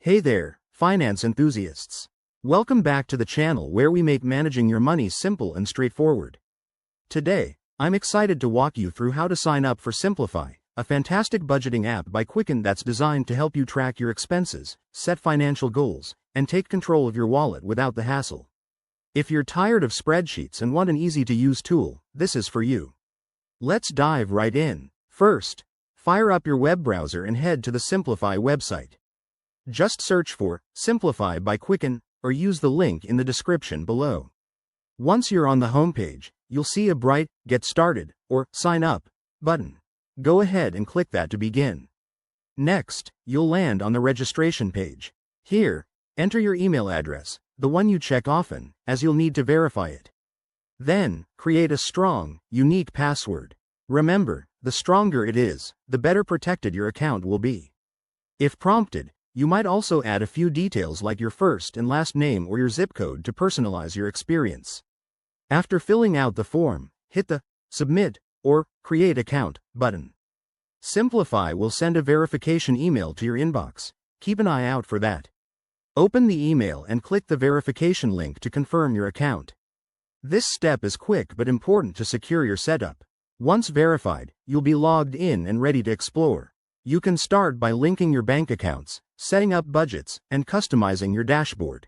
Hey there, finance enthusiasts. Welcome back to the channel where we make managing your money simple and straightforward. Today, I'm excited to walk you through how to sign up for Simplifi, a fantastic budgeting app by Quicken that's designed to help you track your expenses, set financial goals, and take control of your wallet without the hassle. If you're tired of spreadsheets and want an easy-to-use tool, this is for you. Let's dive right in. First, fire up your web browser and head to the Simplifi website. Just search for Simplifi by Quicken or use the link in the description below. Once you're on the homepage, you'll see a bright Get Started or Sign Up button. Go ahead and click that to begin. Next, you'll land on the registration page. Here, enter your email address, the one you check often, as you'll need to verify it. Then, create a strong, unique password. Remember, the stronger it is, the better protected your account will be. If prompted, you might also add a few details like your first and last name or your zip code to personalize your experience. After filling out the form, hit the Submit or Create Account button. Simplifi will send a verification email to your inbox. Keep an eye out for that. Open the email and click the verification link to confirm your account. This step is quick but important to secure your setup. Once verified, you'll be logged in and ready to explore. You can start by linking your bank accounts, setting up budgets, and customizing your dashboard.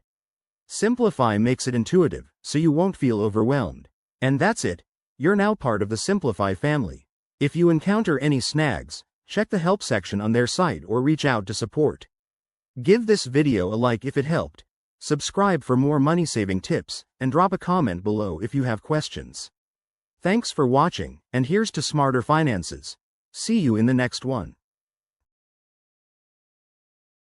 Simplifi makes it intuitive, so you won't feel overwhelmed. And that's it. You're now part of the Simplifi family. If you encounter any snags, check the help section on their site or reach out to support. Give this video a like if it helped. Subscribe for more money-saving tips, and drop a comment below if you have questions. Thanks for watching, and here's to smarter finances. See you in the next one.